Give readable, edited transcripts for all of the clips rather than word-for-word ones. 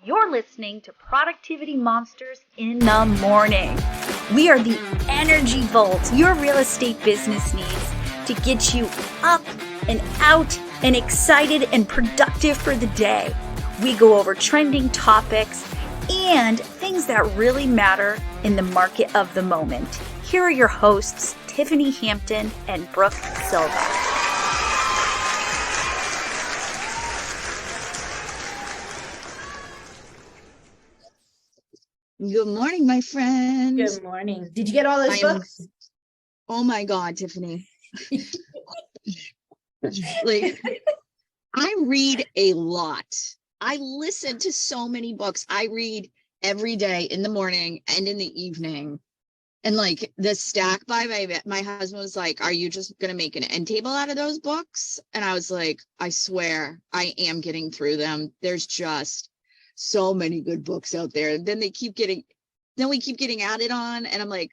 You're listening to Productivity Monsters in the Morning. We are the energy volt your real estate business needs to get you up and out and excited and productive for the day. We go over trending topics and things that really matter in the market of the moment. Here are your hosts, Tiffany Hampton and Brooke Silva. Good morning, my friends. Good morning. Did you get all those books? Oh my God, Tiffany. I read a lot. I listen to so many books. I read every day in the morning and in the evening. And the stack by my husband was like, are you just going to make an end table out of those books? And I was like, I swear I am getting through them. There's just so many good books out there. And then we keep getting added on. And I'm like,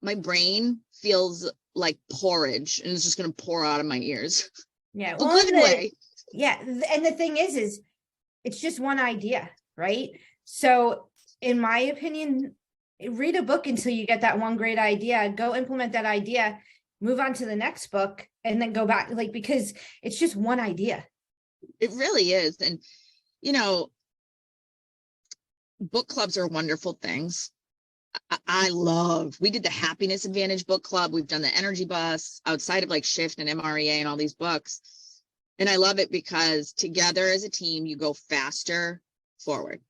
my brain feels like porridge and it's just going to pour out of my ears. Yeah. Well, good way. Yeah. And the thing is it's just one idea, right? So in my opinion, read a book until you get that one great idea, go implement that idea, move on to the next book, and then go back, because it's just one idea. It really is. And, book clubs are wonderful things. We did the Happiness Advantage book club. We've done the Energy Bus outside of Shift and MREA and all these books. And I love it because together as a team, you go faster forward.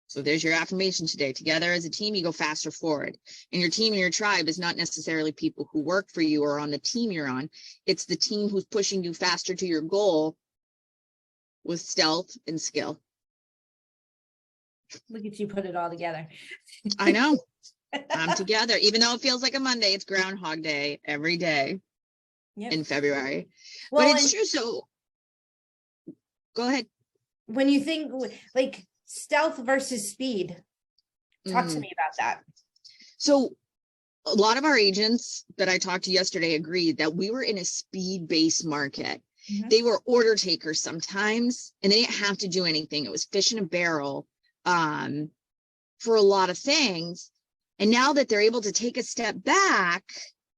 So there's your affirmation today. Together as a team, you go faster forward. And your team and your tribe is not necessarily people who work for you or on the team you're on. It's the team who's pushing you faster to your goal with stealth and skill. Look at you put it all together. I know. I'm together. Even though it feels like a Monday, it's Groundhog Day every day in February. Well, but it's true. So go ahead. When you think stealth versus speed, talk to me about that. So a lot of our agents that I talked to yesterday agreed that we were in a speed-based market. Mm-hmm. They were order takers sometimes, and they didn't have to do anything. It was fish in a barrel. For a lot of things. And now that they're able to take a step back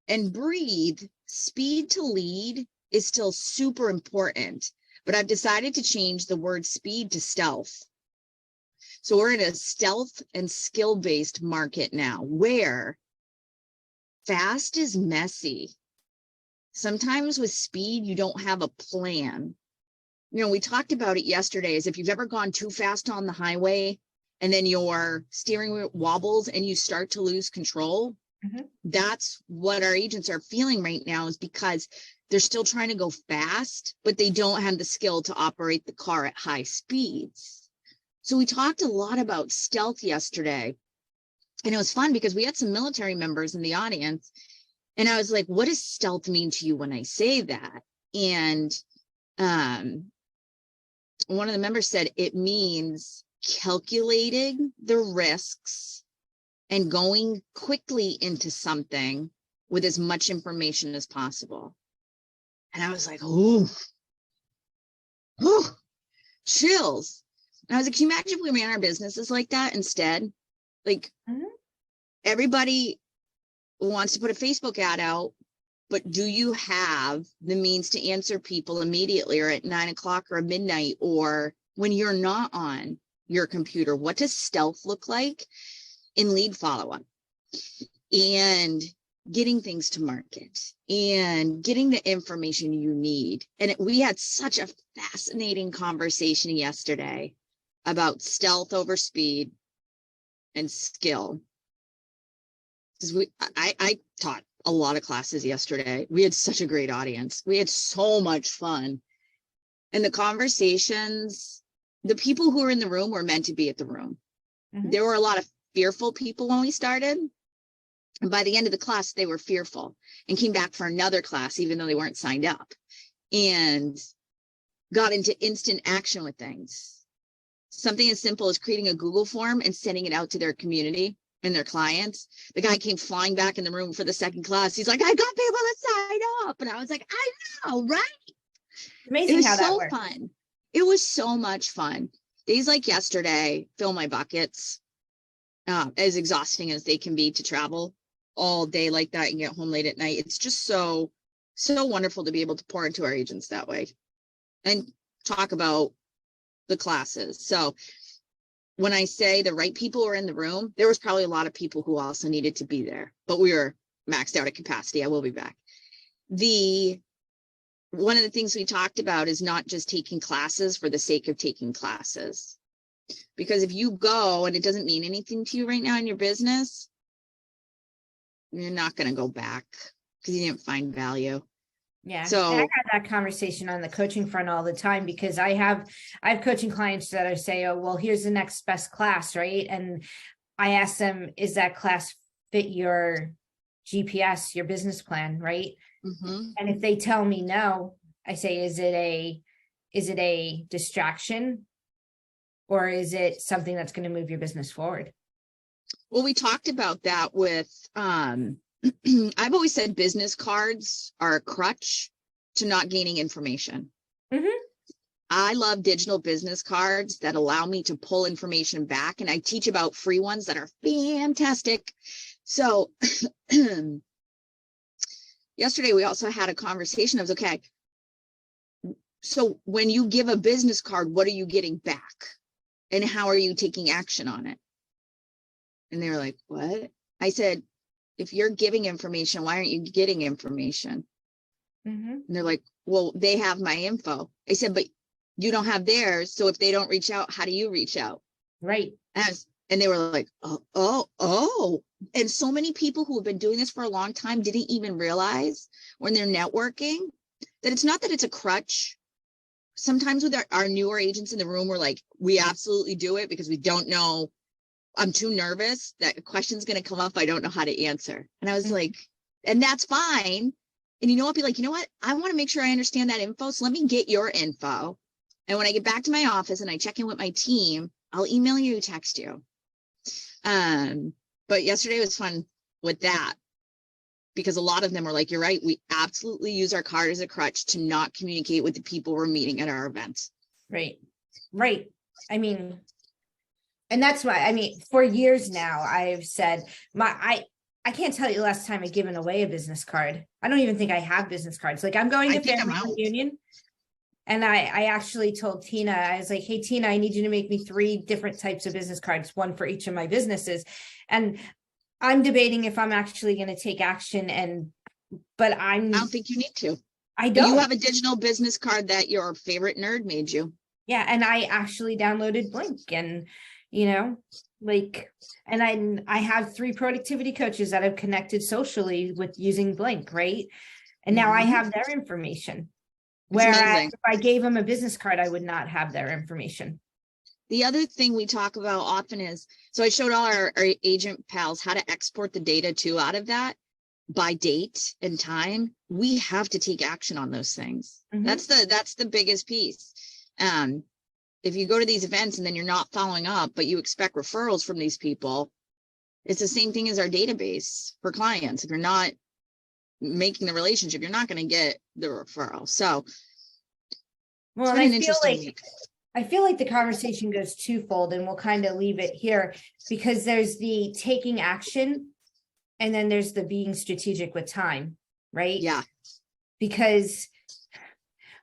and breathe, speed to lead is still super important. But I've decided to change the word speed to stealth. So we're in a stealth and skill-based market now where fast is messy. Sometimes with speed, you don't have a plan. We talked about it yesterday, as if you've ever gone too fast on the highway and then your steering wheel wobbles and you start to lose control. Mm-hmm. That's what our agents are feeling right now, is because they're still trying to go fast, but they don't have the skill to operate the car at high speeds. So we talked a lot about stealth yesterday, and it was fun because we had some military members in the audience. And I was like, what does stealth mean to you when I say that? And one of the members said it means calculating the risks and going quickly into something with as much information as possible. And I was like, ooh, chills. And I was like, can you imagine if we ran our businesses like that instead? Everybody wants to put a Facebook ad out, but do you have the means to answer people immediately or at 9 o'clock or midnight or when you're not on your computer? What does stealth look like in lead follow-up and getting things to market and getting the information you need? And we had such a fascinating conversation yesterday about stealth over speed and skill. Because I taught a lot of classes yesterday. We had such a great audience. We had so much fun. And the conversations, the people who were in the room were meant to be at the room. Mm-hmm. There were a lot of fearful people when we started. And by the end of the class, they were fearful and came back for another class, even though they weren't signed up, and got into instant action with things. Something as simple as creating a Google form and sending it out to their community and their clients. The guy came flying back in the room for the second class. He's like, I got people to sign up. And I was like, I know, right? Amazing how that works. It was so fun. It was so much fun. days like yesterday, fill my buckets, as exhausting as they can be to travel all day like that and get home late at night. It's just so wonderful to be able to pour into our agents that way and talk about the classes. So when I say the right people were in the room, there was probably a lot of people who also needed to be there, but we were maxed out at capacity. I will be back. One of the things we talked about is not just taking classes for the sake of taking classes. Because if you go and it doesn't mean anything to you right now in your business, you're not going to go back because you didn't find value. Yeah. So and I have that conversation on the coaching front all the time, because I have coaching clients that I say, oh, well, here's the next best class, right? And I ask them, is that class fit your GPS, your business plan, right? mm-hmm. And if they tell me no, I say, is it a distraction, or is it something that's going to move your business forward? Well, we talked about that with, I've always said business cards are a crutch to not gaining information. Mm-hmm. I love digital business cards that allow me to pull information back. And I teach about free ones that are fantastic. So yesterday, we also had a conversation of, okay, so when you give a business card, what are you getting back? And how are you taking action on it? And they were like, what? I said, if you're giving information, why aren't you getting information? Mm-hmm. And they're like, well, they have my info. I said, but you don't have theirs. So if they don't reach out, how do you reach out? Right. And they were like, oh. And so many people who have been doing this for a long time didn't even realize when they're networking that it's not that it's a crutch. Sometimes with our newer agents in the room, we're like, we absolutely do it because we don't know. I'm too nervous that a question's going to come up I don't know how to answer. And I was like, and that's fine. And you know what? Be like, you know what? I want to make sure I understand that info. So let me get your info. And when I get back to my office and I check in with my team, I'll email you, text you. But yesterday was fun with that, because a lot of them were like, you're right. We absolutely use our card as a crutch to not communicate with the people we're meeting at our events. Right. I mean, and that's why, I mean, for years now, I've said I can't tell you the last time I've given away a business card. I don't even think I have business cards. Like, I'm going to family reunion. And I actually told Tina, I was like, hey, Tina, I need you to make me 3 different types of business cards, one for each of my businesses. And I'm debating if I'm actually going to take action, but I don't think you need to. I don't. You have a digital business card that your favorite nerd made you. Yeah. And I actually downloaded Blinq, and, and I have 3 productivity coaches that I've connected socially with using Blinq. Right. And now I have their information. Whereas if I gave them a business card, I would not have their information. The other thing we talk about often is, so I showed all our agent pals how to export the data too out of that by date and time. We have to take action on those things. Mm-hmm. That's the biggest piece. If you go to these events and then you're not following up, but you expect referrals from these people, it's the same thing as our database for clients. If you're not making the relationship, you're not going to get the referral. So, well, and I feel like the conversation goes twofold, and we'll kind of leave it here, because there's the taking action and then there's the being strategic with time, right? Yeah. Because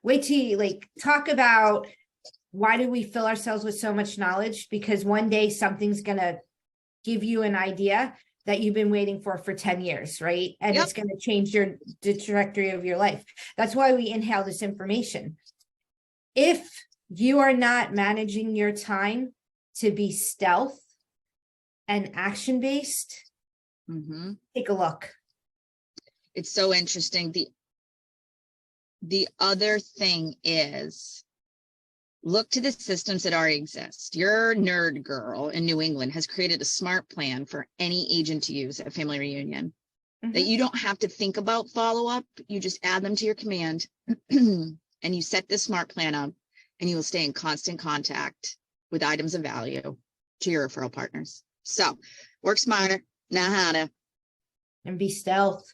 wait till you talk about, why do we fill ourselves with so much knowledge? Because one day something's going to give you an idea that you've been waiting for 10 years, right? And It's going to change the trajectory of your life. That's why we inhale this information. If you are not managing your time to be stealth and action-based, take a look. It's so interesting. The other thing is, look to the systems that already exist. Your nerd girl in New England has created a smart plan for any agent to use at a family reunion that you don't have to think about follow-up. You just add them to your command and you set this smart plan up, and you will stay in constant contact with items of value to your referral partners. So work smarter, know how to. And be stealth.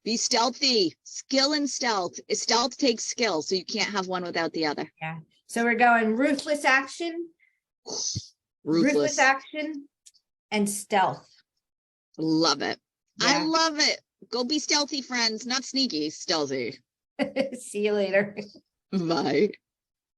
Be stealthy. Skill and stealth. Stealth takes skill, so you can't have one without the other. Yeah. So we're going ruthless action, Ruthless action and stealth. Love it. Yeah. I love it. Go be stealthy, friends, not sneaky, stealthy. See you later. Bye.